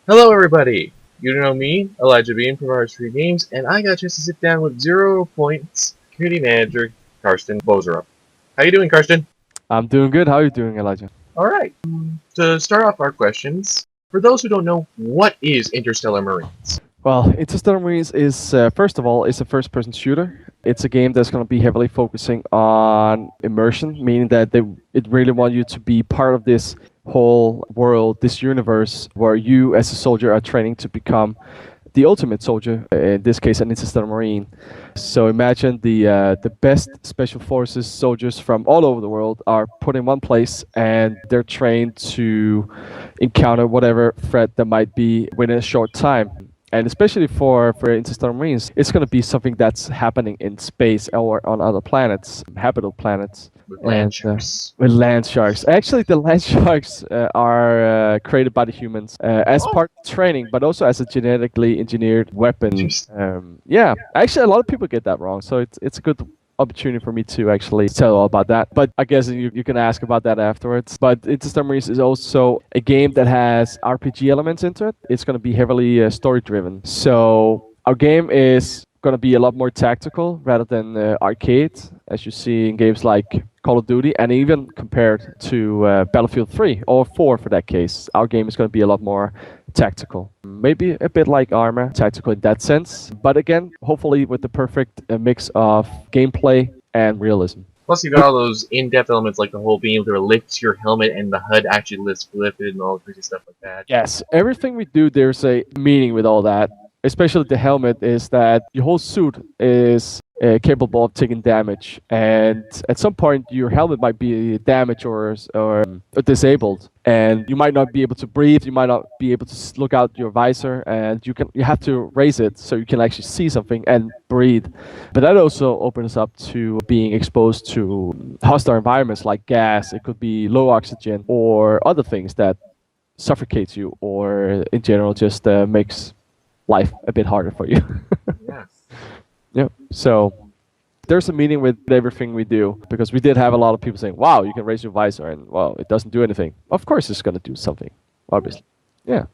Hello, everybody! You know me, Elijah Bean from Artistry Games, and I got a chance to sit down with 0 Points Community Manager Carsten Boserup. How you doing, Carsten? I'm doing good. How are you doing, Elijah? Alright, to start off our questions, for those who don't know, what is Interstellar Marines? Well, Interstellar Marines is, first of all, it's a first-person shooter. It's a game that's going to be heavily focusing on immersion, meaning that it really want you to be part of this whole world, this universe, where you as a soldier are training to become the ultimate soldier, in this case, an Interstellar Marine. So imagine the best special forces soldiers from all over the world are put in one place, and they're trained to encounter whatever threat there might be within a short time. And especially for Interstellar Marines, it's going to be something that's happening in space or on other planets, habitable planets. With land sharks. With land sharks. Actually, the land sharks are created by the humans as part of training, but also as a genetically engineered weapon. Yeah, actually, a lot of people get that wrong, so it's a good opportunity for me to actually tell all about that. But I guess you can ask about that afterwards. But Interstellar Marines is also a game that has RPG elements into it. It's going to be heavily story driven. So our game is going to be a lot more tactical rather than arcade, as you see in games like Call of Duty, and even compared to Battlefield 3 or 4 for that case. Our game is going to be a lot more tactical. Maybe a bit like Arma, tactical in that sense. But again, hopefully with the perfect mix of gameplay and realism. Plus, you got all those in-depth elements like the whole being able to lift your helmet and the HUD actually lifted and all crazy stuff like that. Yes, everything we do, there's a meaning with all that. Especially the helmet is that your whole suit is capable of taking damage, and at some point your helmet might be damaged or disabled, and you might not be able to breathe. You might not be able to look out your visor, and you have to raise it so you can actually see something and breathe. But that also opens up to being exposed to hostile environments like gas. It could be low oxygen or other things that suffocates you, or in general just makes life a bit harder for you. Yeah. Yeah. So there's a meaning with everything we do, because we did have a lot of people saying, "Wow, you can raise your visor," and well, it doesn't do anything. Of course, it's going to do something, obviously. Yeah.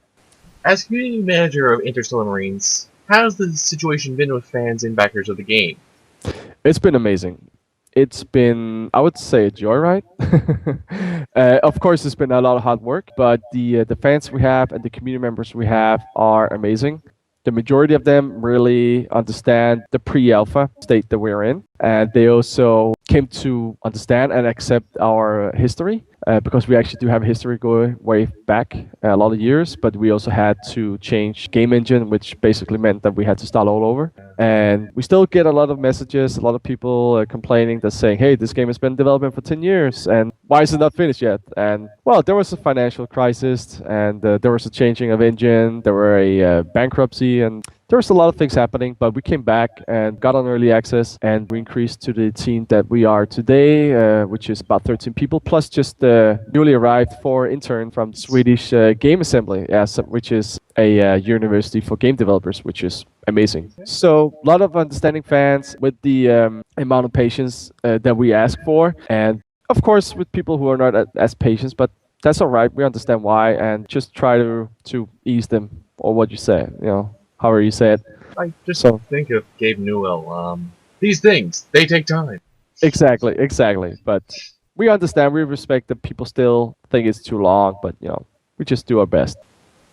As community manager of Interstellar Marines, how's the situation been with fans and backers of the game? It's been amazing. It's been, I would say, a joyride. Of course, it's been a lot of hard work, but the fans we have and the community members we have are amazing. The majority of them really understand the pre-alpha state that we're in, and they also came to understand and accept our history, because we actually do have a history going way back a lot of years, but we also had to change game engine, which basically meant that we had to start all over. And we still get a lot of messages, a lot of people complaining, that saying, "Hey, this game has been developing for 10 years, and why is it not finished yet?" And well, there was a financial crisis, and there was a changing of engine, there were a bankruptcy, and there was a lot of things happening, but we came back and got on early access, and we increased to the team that we are today, which is about 13 people, plus just the newly arrived 4 intern from Swedish Game Assembly, which is a university for game developers, which is amazing. So a lot of understanding fans with the amount of patience that we ask for, and of course with people who are not as patient, but that's all right. We understand why, and just try to ease them, or what you say, however you say it. I just think of Gabe Newell. These things, they take time. Exactly. But we understand, we respect that people still think it's too long, but we just do our best.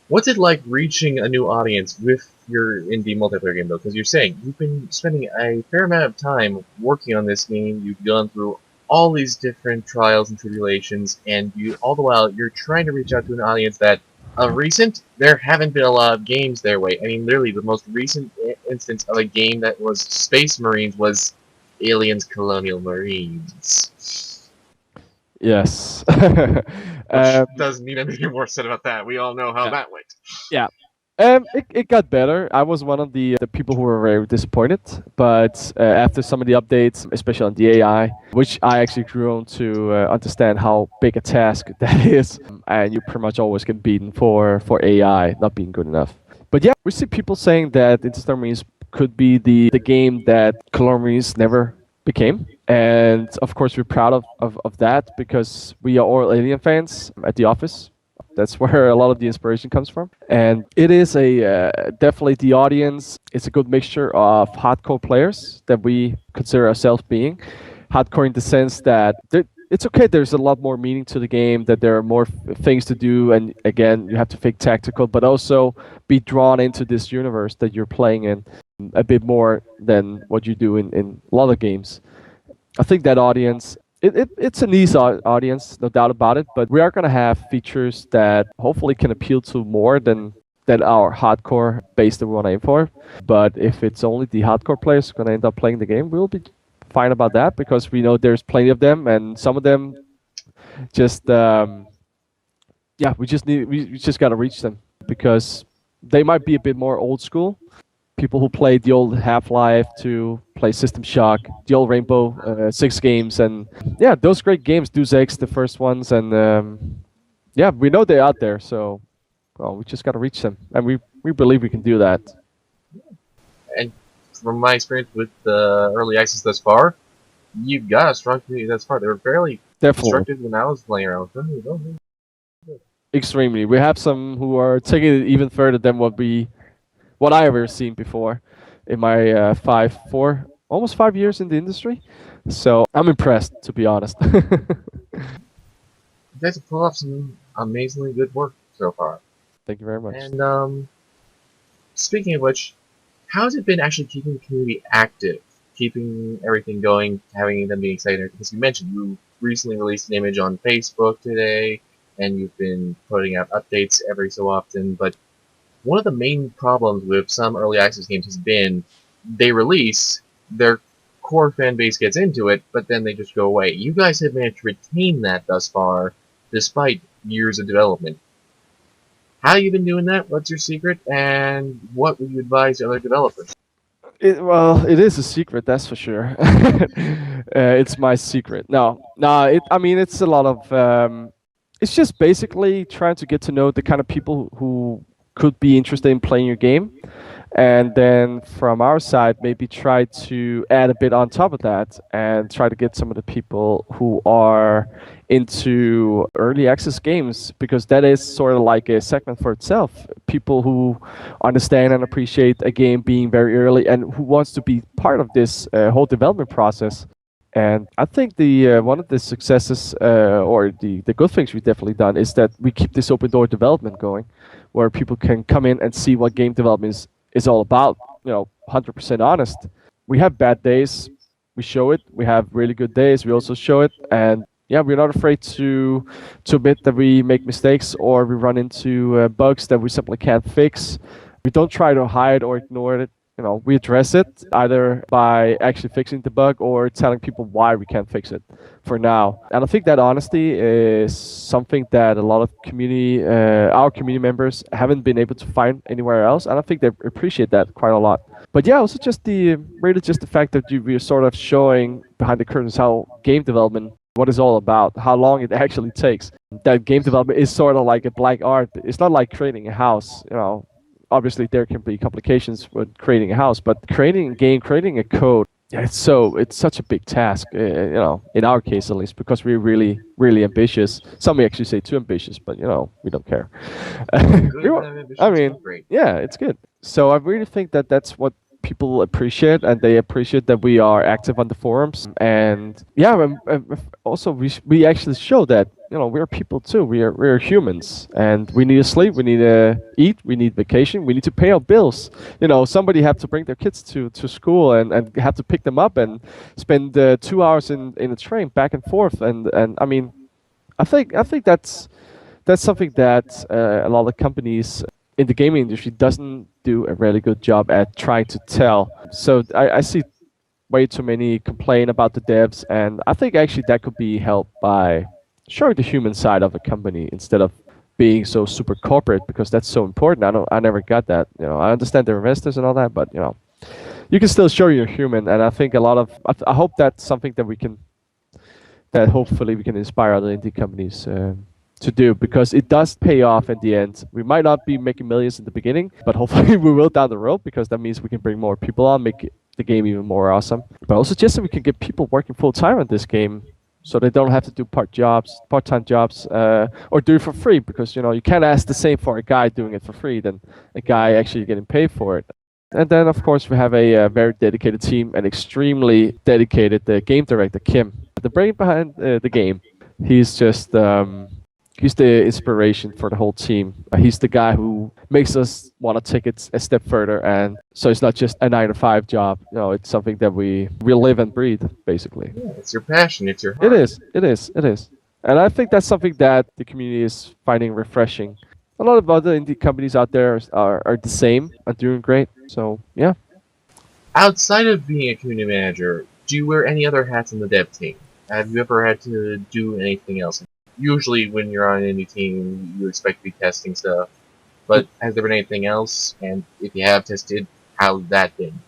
What's it like reaching a new audience with your indie multiplayer game, though? Because you're saying you've been spending a fair amount of time working on this game. You've gone through all these different trials and tribulations, and all the while you're trying to reach out to an audience that, of recent, there haven't been a lot of games their way. I mean, literally, the most recent instance of a game that was Space Marines was Aliens Colonial Marines. Yes. Doesn't need anything more said about that. We all know how that went. Yeah. It got better. I was one of the people who were very disappointed, but after some of the updates, especially on the AI, which I actually grew to understand how big a task that is, and you pretty much always get beaten for AI not being good enough. But yeah, we see people saying that Interstellar Marines could be the game that Colonial Marines never became, and of course we're proud of that, because we are all Alien fans at the office. That's where a lot of the inspiration comes from. And it is a definitely the audience. It's a good mixture of hardcore players that we consider ourselves being hardcore in the sense that it's okay. There's a lot more meaning to the game. That there are more things to do, and again, you have to think tactical, but also be drawn into this universe that you're playing in a bit more than what you do in a lot of games. I think that audience, it's a niche audience, no doubt about it, but we are going to have features that hopefully can appeal to more than our hardcore base that we want to aim for. But if it's only the hardcore players going to end up playing the game, we'll be fine about that because we know there's plenty of them, and some of them just, yeah, we just got to reach them because they might be a bit more old school. People who played the old Half-Life to play System Shock, the old Rainbow Six games, and yeah, those great games, Deus Ex, the first ones, and yeah, we know they're out there, so well, we just got to reach them, and we believe we can do that. And from my experience with the early access thus far, you've got a strong community thus far. They were fairly Definitely. constructive when I was playing around with them. Extremely. We have some who are taking it even further than what I ever seen before in my almost 5 years in the industry. So I'm impressed, to be honest. You guys have pulled off some amazingly good work so far. Thank you very much. And speaking of which, how has it been actually keeping the community active, keeping everything going, having them be excited? Because you mentioned you recently released an image on Facebook today, and you've been putting out updates every so often, but one of the main problems with some early access games has been they release, their core fan base gets into it, but then they just go away. You guys have managed to retain that thus far, despite years of development. How have you been doing that? What's your secret? And what would you advise other developers? Well, it is a secret, that's for sure. It's my secret. No, I mean, it's a lot of. It's just basically trying to get to know the kind of people who could be interested in playing your game, and then from our side, maybe try to add a bit on top of that, and try to get some of the people who are into early access games, because that is sort of like a segment for itself. People who understand and appreciate a game being very early and who wants to be part of this whole development process. And I think the one of the successes or the good things we've definitely done is that we keep this open door development going, where people can come in and see what game development is all about. 100% honest. We have bad days, we show it. We have really good days, we also show it. And yeah, we're not afraid to admit that we make mistakes or we run into bugs that we simply can't fix. We don't try to hide or ignore it. We address it either by actually fixing the bug or telling people why we can't fix it for now. And I think that honesty is something that a lot of our community members haven't been able to find anywhere else. And I think they appreciate that quite a lot. But yeah, also just really just the fact that we're sort of showing behind the curtains how game development, what it's all about, how long it actually takes. That game development is sort of like a black art. It's not like creating a house, Obviously, there can be complications with creating a house, but creating a game, creating a code, it's such a big task, in our case at least, because we're really, really ambitious. Some may actually say too ambitious, but, we don't care. I mean, yeah, it's good. So I really think that that's what people appreciate, and they appreciate that we are active on the forums. And yeah, also we actually show that we're people too. We're humans, and we need to sleep, we need to eat, we need vacation, we need to pay our bills. Somebody have to bring their kids to school and have to pick them up and spend 2 hours in a train back and forth. And I mean, I think that's something that a lot of companies in the gaming industry doesn't do a really good job at trying to tell. So I see way too many complain about the devs, and I think actually that could be helped by showing the human side of a company instead of being so super corporate, because that's so important. I never got that. I understand the investors and all that, but you can still show you're human. And I think I hope that's something that hopefully we can inspire other indie companies to do, because it does pay off in the end. We might not be making millions in the beginning, but hopefully we will down the road, because that means we can bring more people on, make the game even more awesome. But also just so we can get people working full time on this game. so they don't have to do part-time jobs, or do it for free, because you can't ask the same for a guy doing it for free than a guy actually getting paid for it. And then of course we have a, very dedicated team, and extremely dedicated game director Kim, the brain behind the game. He's just he's the inspiration for the whole team. He's the guy who makes us want to take it a step further, and so it's not just a 9 to 5 job. It's something that we live and breathe, basically. Yeah, it's your passion. It's your It heart. is. It is. It is. And I think that's something that the community is finding refreshing. A lot of other indie companies out there are the same, are doing great. So yeah. Outside of being a community manager, do you wear any other hats on the dev team? Have you ever had to do anything else? Usually, when you're on an indie team, you expect to be testing stuff. But has there been anything else? And if you have tested, how's that been?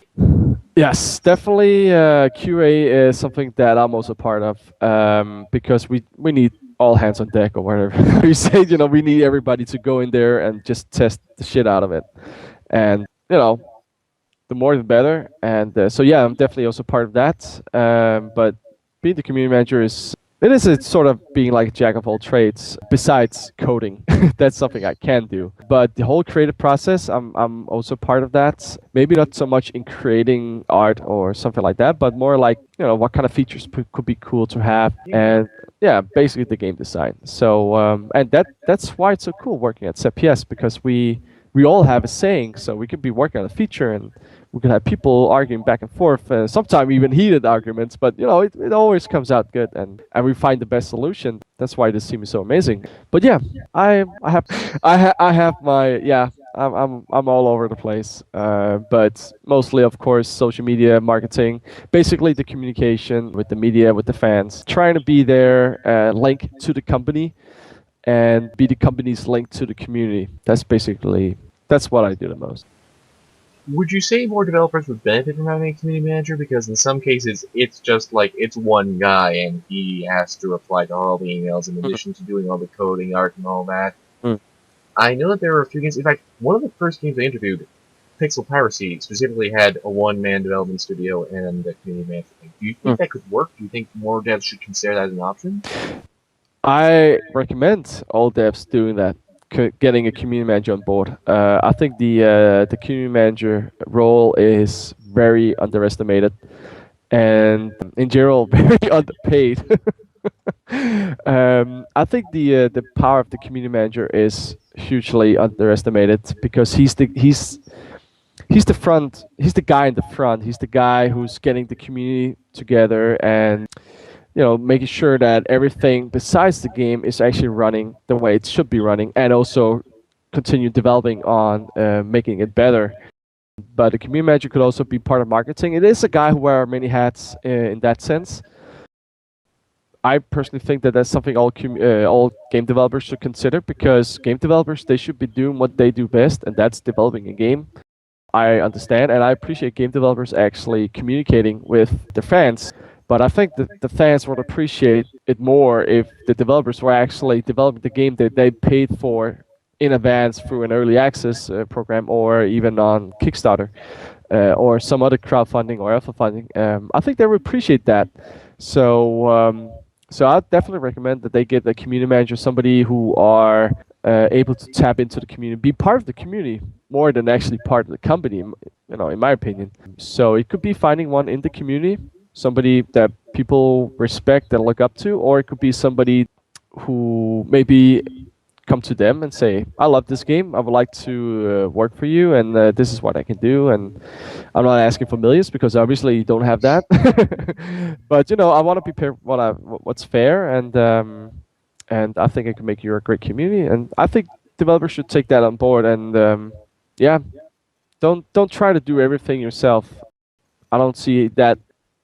Yes, definitely. QA is something that I'm also part of, because we need all hands on deck, or whatever you say. We need everybody to go in there and just test the shit out of it, and the more the better. And so yeah, I'm definitely also part of that. But being the community manager is it's sort of being like a jack of all trades. Besides coding, that's something I can do. But the whole creative process, I'm also part of that. Maybe not so much in creating art or something like that, but more like what kind of features could be cool to have, and yeah, basically the game design. So and that's why it's so cool working at CPS, because we all have a saying, so we could be working on a feature and we could have people arguing back and forth, sometimes even heated arguments, but it always comes out good, and we find the best solution. That's why this team is so amazing. But yeah, I have I have my I'm all over the place, but mostly of course social media marketing, basically the communication with the media, with the fans, trying to be their link to the company and be the company's link to the community. That's what I do the most. Would you say more developers would benefit from having a community manager? Because in some cases, it's just like it's one guy and he has to reply to all the emails in addition to doing all the coding, art, and all that. Mm. I know that there were a few games. In fact, one of the first games I interviewed, Pixel Piracy, specifically had a one-man development studio and a community manager thing. Do you think that could work? Do you think more devs should consider that as an option? I recommend all devs doing that, getting a community manager on board. I think the community manager role is very underestimated, and in general very underpaid. I think the power of the community manager is hugely underestimated, because he's the guy in the front. He's the guy who's getting the community together, and making sure that everything besides the game is actually running the way it should be running, and also continue developing on making it better. But the community manager could also be part of marketing. It is a guy who wears many hats in that sense. I personally think that that's something all game developers should consider, because game developers, they should be doing what they do best, and that's developing a game. I understand and I appreciate game developers actually communicating with their fans, but I think that the fans would appreciate it more if the developers were actually developing the game that they paid for in advance through an early access program, or even on Kickstarter, or some other crowdfunding or alpha funding. I think they would appreciate that. So I definitely recommend that they get a community manager, somebody who are able to tap into the community, be part of the community more than actually part of the company, in my opinion. So it could be finding one in the community, somebody that people respect and look up to, or it could be somebody who maybe come to them and say, I love this game, I would like to work for you, and this is what I can do. And I'm not asking for millions, because obviously you don't have that. But I want to be paid what's fair, and I think it can make you a great community, and I think developers should take that on board. And yeah, don't try to do everything yourself. I don't see that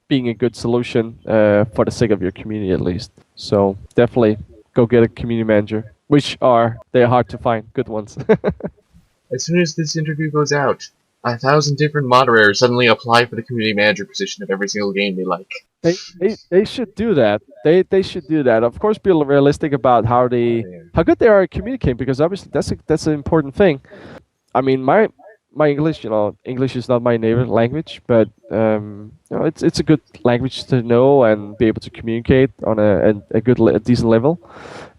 being a good solution for the sake of your community, at least. So definitely go get a community manager, which they're hard to find, good ones. As soon as this interview goes out, 1,000 different moderators suddenly apply for the community manager position of every single game they like. They should do that. They should do that. Of course, be realistic about how good they are at communicating, because obviously that's an important thing. I mean, my my English. English is not my native language, but it's a good language to know and be able to communicate on a good, a decent level.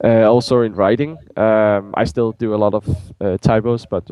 Also in writing, I still do a lot of typos, but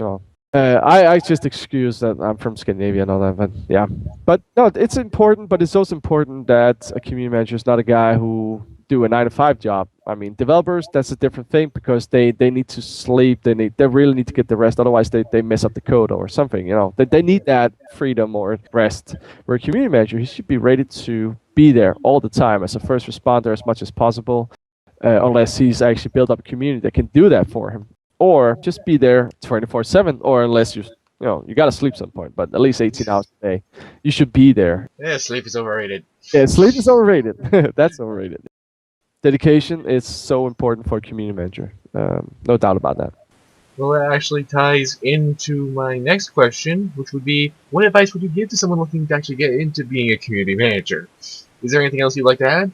I just excuse that I'm from Scandinavia and all that, but yeah. But no, it's important, but it's also important that a community manager is not a guy who do a 9 to 5 job. I mean, developers, that's a different thing because they need to sleep. They really need to get the rest. Otherwise, they mess up the code or something. They need that freedom or rest. Where a community manager, he should be ready to be there all the time as a first responder as much as possible, unless he's actually built up a community that can do that for him, or just be there 24/7, or unless you got to sleep some point, but at least 18 hours a day, you should be there. Yeah, sleep is overrated. Yeah, sleep is overrated. That's overrated. Dedication is so important for a community manager. No doubt about that. Well, that actually ties into my next question, which would be, what advice would you give to someone looking to actually get into being a community manager? Is there anything else you'd like to add?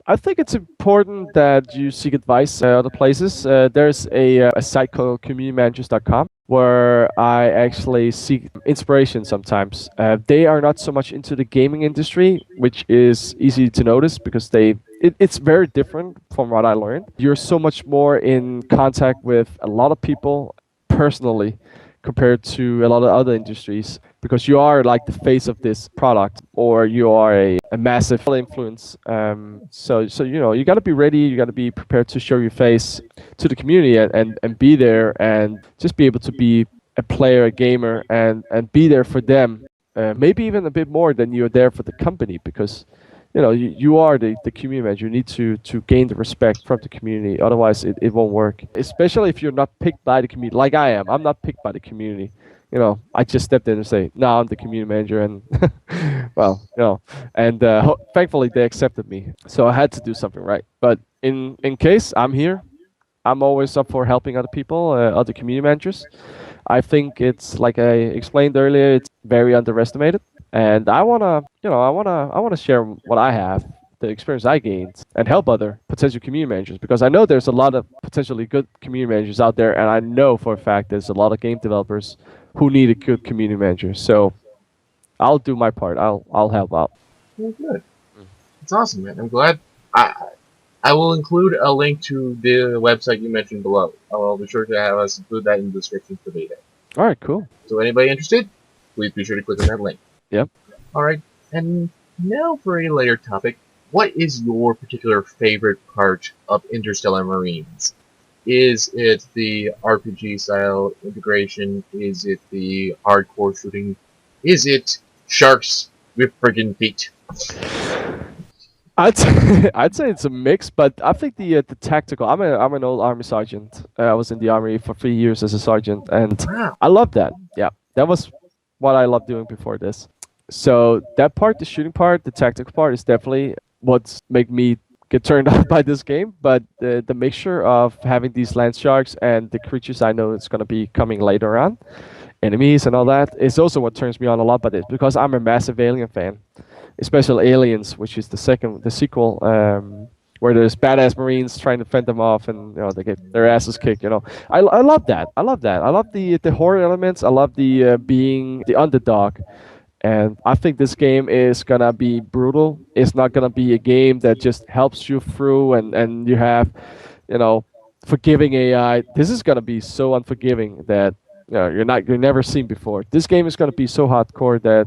I think it's important that you seek advice other places. There's a site called communitymanagers.com where I actually seek inspiration sometimes. They are not so much into the gaming industry, which is easy to notice because it's very different from what I learned. You're so much more in contact with a lot of people personally compared to a lot of other industries because you are like the face of this product or you are a massive influence. So you got to be ready, you got to be prepared to show your face to the community and be there and just be able to be a player, a gamer, and be there for them, maybe even a bit more than you're there for the company because you are the community manager. You need to gain the respect from the community. Otherwise, it won't work. Especially if you're not picked by the community, like I am. I'm not picked by the community. I just stepped in and say, "No, I'm the community manager," and well, and thankfully they accepted me. So I had to do something right. But in case I'm here, I'm always up for helping other people, other community managers. I think it's like I explained earlier. It's very underestimated. And I wanna share what I have, the experience I gained, and help other potential community managers because I know there's a lot of potentially good community managers out there, and I know for a fact there's a lot of game developers who need a good community manager. So I'll do my part. I'll help out. Well, good. It's awesome, man. I'm glad. I will include a link to the website you mentioned below. I'll be sure to have us include that in the description for the video. All right, cool. So anybody interested, please be sure to click on that link. Yep. Alright, and now for a later topic. What is your particular favorite part of Interstellar Marines? Is it the RPG style integration? Is it the hardcore shooting? Is it sharks with friggin' feet? I'd say it's a mix, but I think the tactical. I'm an old army sergeant. I was in the army for 3 years as a sergeant, and Wow. I love that. Yeah, that was what I loved doing before this. So that part, the shooting part, the tactical part, is definitely what's make me get turned on by this game. But the mixture of having these land sharks and the creatures I know it's gonna be coming later on, enemies and all that, is also what turns me on a lot. But it's because I'm a massive Alien fan, especially Aliens, which is the sequel, where there's badass Marines trying to fend them off, and they get their asses kicked. I love that. I love that. I love the horror elements. I love the being the underdog. And I think this game is gonna be brutal. It's not gonna be a game that just helps you through and you have, forgiving AI. This is gonna be so unforgiving that you're never seen before. This game is gonna be so hardcore that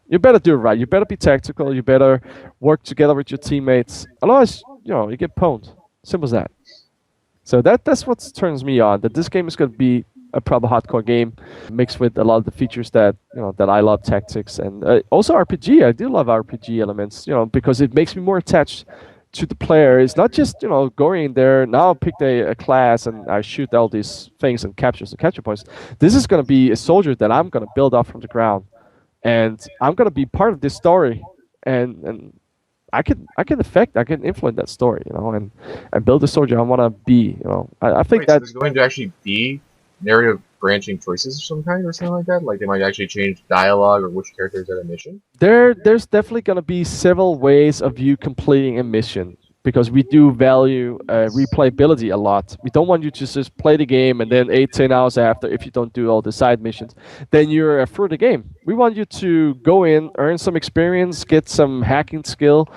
you better do it right. You better be tactical. You better work together with your teammates. Otherwise, you get pwned. Simple as that. So that's what turns me on. That this game is gonna be a proper hardcore game mixed with a lot of the features that that I love, tactics and also RPG. I do love RPG elements, because it makes me more attached to the player. It's not just going in there now. I picked a class and I shoot all these things and capture some capture points. This is going to be a soldier that I'm going to build up from the ground, and I'm going to be part of this story, and I can influence that story, and build the soldier I want to be. I think Wait, so that there's going to actually be narrative branching choices of some kind or something like that? Like they might actually change dialogue or which character is at a mission? there's definitely going to be several ways of you completing a mission. because we do value replayability a lot. We don't want you to just play the game and then 8-10 hours after, if you don't do all the side missions, then you're through the game. We want you to go in, earn some experience, get some hacking skill,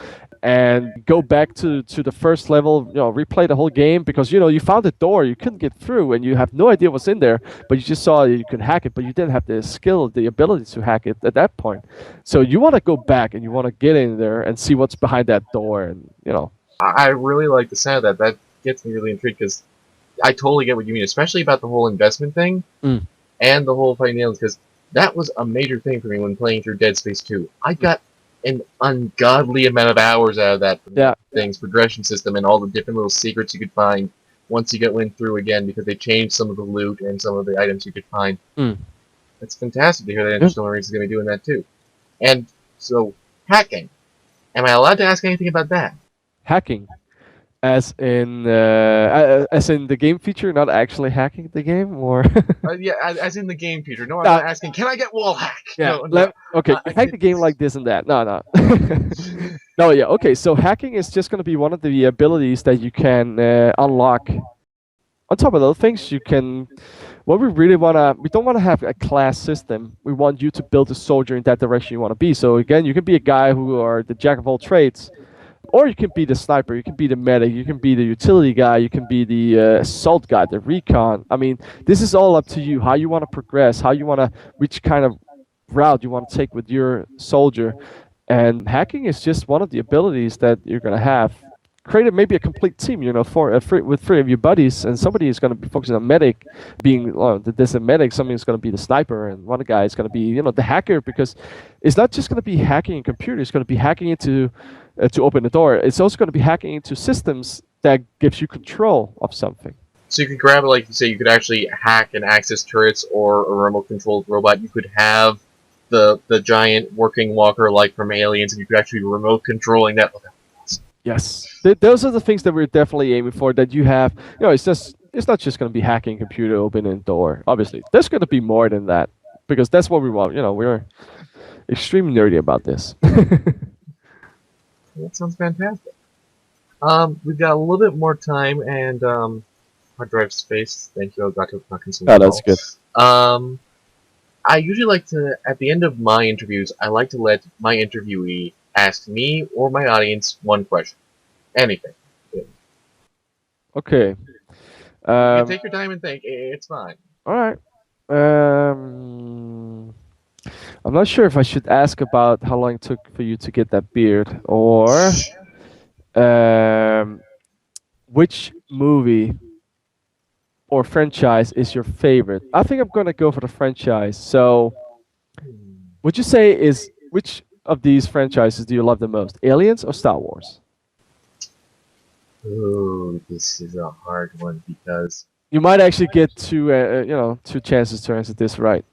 and go back to the first level, replay the whole game, because you found a door you couldn't get through and you have no idea what's in there, but you just saw you could hack it, but you didn't have the skill, the ability to hack it at that point. So you want to go back and you want to get in there and see what's behind that door, and I really like the sound of that. That gets me really intrigued because I totally get what you mean, especially about the whole investment thing and the whole fighting aliens, because that was a major thing for me when playing through Dead Space 2. I got an ungodly amount of hours out of that thing's progression system and all the different little secrets you could find once you went through again, because they changed some of the loot and some of the items you could find. It's fantastic to hear that Interstellar Marines is going to be doing that too. And so, hacking. Am I allowed to ask anything about that? Hacking, as in the game feature, not actually hacking the game, or Yeah, as in the game feature. No, I'm not asking, can I get wall hack? yeah. No. Okay, hack the game like this and that. No. No, yeah. Okay, so hacking is just going to be one of the abilities that you can unlock. On top of those things, you can. What we really we don't want to have a class system. We want you to build a soldier in that direction you want to be. So again, you can be a guy who are the jack of all trades. Or you can be the sniper, you can be the medic, you can be the utility guy, you can be the assault guy, the recon. I mean, this is all up to you, how you want to progress, which kind of route you want to take with your soldier. And hacking is just one of the abilities that you're going to have. Create maybe a complete team, with three of your buddies, and somebody is going to be focusing on medic, there's a medic, somebody is going to be the sniper, and one guy is going to be, the hacker, because it's not just going to be hacking a computer, it's going to be hacking into to open the door. It's also going to be hacking into systems that gives you control of something. So you could grab, like you say, you could actually hack and access turrets or a remote-controlled robot. You could have the giant working walker like from Aliens, and you could actually be remote controlling that. Yes, those are the things that we're definitely aiming for. That you have, it's not just going to be hacking computer, opening a door. Obviously, there's going to be more than that, because that's what we want. We're extremely nerdy about this. That sounds fantastic. We've got a little bit more time and hard drive space. Thank you, Elgato, for not consuming. Oh, that's good. I usually like to, at the end of my interviews, I like to let my interviewee ask me or my audience one question. Anything. Okay. You can take your time and think. It's fine. All right. I'm not sure if I should ask about how long it took for you to get that beard, or which movie or franchise is your favorite. I think I'm gonna go for the franchise. So, would you say which of these franchises do you love the most, Aliens or Star Wars? Ooh, this is a hard one because you might actually get two chances to answer this right.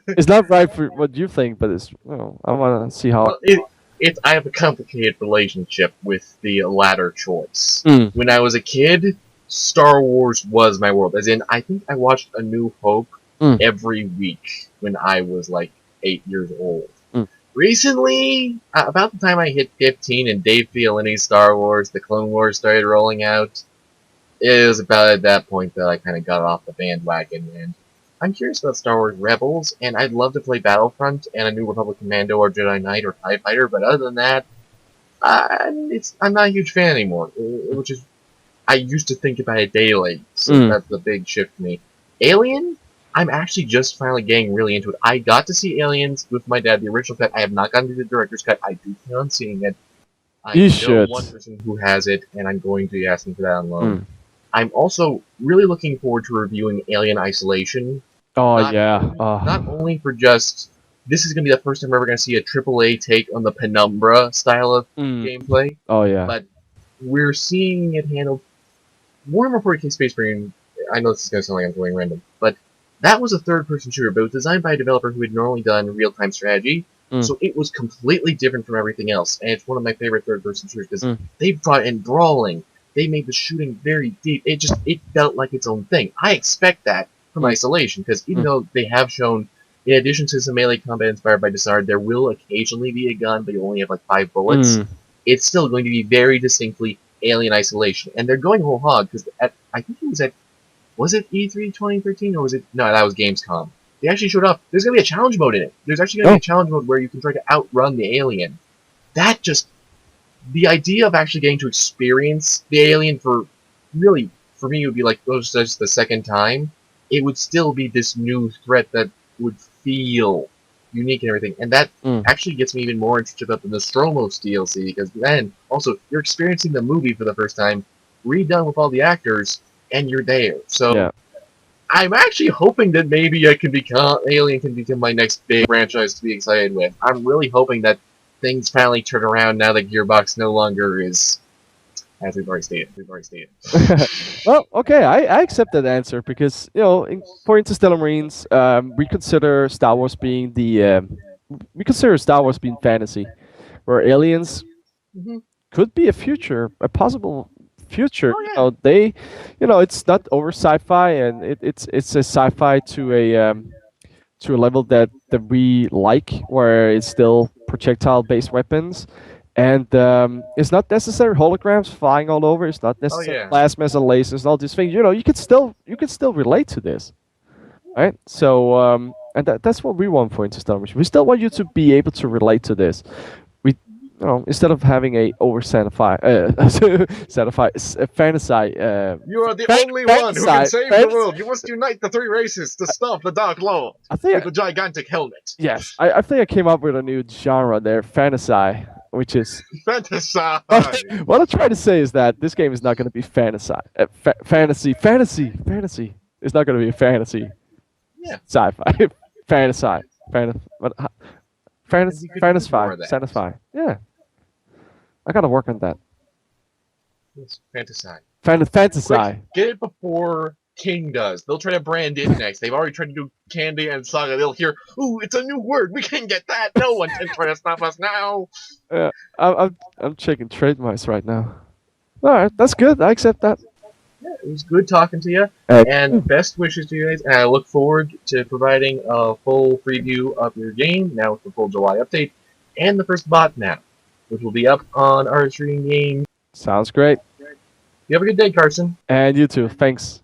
It's not right for what you think, but it's I want to see how. Well, I have a complicated relationship with the latter choice. When I was a kid, Star Wars was my world. As in, I think I watched A New Hope every week when I was like 8 years old. Recently, about the time I hit 15 and Dave Filoni's Star Wars, The Clone Wars started rolling out, it was about at that point that I kind of got off the bandwagon, and I'm curious about Star Wars Rebels, and I'd love to play Battlefront and a New Republic Commando or Jedi Knight or TIE Fighter, but other than that, I'm not a huge fan anymore, which is, I used to think about it daily, so that's the big shift for me. Alien? I'm actually just finally getting really into it. I got to see Aliens with my dad, the original cut. I have not gotten to the director's cut. I do plan on seeing it. I know one person who has it, and I'm going to be asking for that on loan. I'm also really looking forward to reviewing Alien Isolation. Not only for just, this is going to be the first time we're ever going to see a AAA take on the Penumbra style of gameplay. Oh, yeah. But we're seeing it handled. Warhammer 40k Space Marine, I know this is going to sound like I'm going random, but that was a third-person shooter, but it was designed by a developer who had normally done real-time strategy, so it was completely different from everything else, and it's one of my favorite third-person shooters, because they brought in brawling, they made the shooting very deep, it felt like its own thing. I expect that from Isolation, because even though they have shown, in addition to some melee combat inspired by Dishonored, there will occasionally be a gun, but you only have like 5 bullets. it's still going to be very distinctly Alien Isolation. And they're going whole hog because I think it was it E3 2013 or was it, no, that was Gamescom. They actually showed up. There's going to be a challenge mode in it. There's actually going to be Oh, a challenge mode where you can try to outrun the alien. That just, the idea of actually getting to experience the alien for, really, for me, it would be like, oh, just the second time. It would still be this new threat that would feel unique and everything. And that mm, actually gets me even more interested about the Nostromo's DLC, because then, also, you're experiencing the movie for the first time, redone with all the actors, and you're there. So, yeah. I'm actually hoping that maybe Alien can become my next big franchise to be excited with. I'm really hoping that things finally turn around now that Gearbox no longer is, as we've already stated. Well, okay, I accept that answer because for Interstellar Marines, we consider Star Wars being we consider Star Wars being fantasy, where aliens Hmm. could be a possible future. Oh yeah. It's not over sci-fi, and it's a sci-fi to a level that we like, where it's still projectile-based weapons, and it's not necessary holograms flying all over. It's not Oh necessary yeah. plasmas and lasers and all these things. You can still relate to this, right? So and that's what we want for Interstellar Mission. We still want you to be able to relate to this. We instead of having a over sanify fantasy You are the only one who can save the world. You must unite the three races to stop the Dark Lord I think with the gigantic helmet. yes, I think I came up with a new genre there, fantasy, which is Fantasy. what I'm trying to say is that this game is not going to be fantasy. It's not going to be a fantasy, Yeah. sci-fi, fantasy, what, And you could use more of that. satisfy. Yeah, I got to work on that. Yes, fantasy. Fantasy. Quick, get it before King does. They'll try to brand it next. They've already tried to do Candy and Saga. They'll hear, ooh, it's a new word. We can get that. No one can try to stop us now. I'm checking trademarks right now. All right, that's good. I accept that. Yeah, it was good talking to you. And best wishes to you guys. And I look forward to providing a full preview of your game, now with the full July update, and the first bot map, which will be up on Artistry Game. Sounds great. You have a good day, Carson. And you too. Thanks.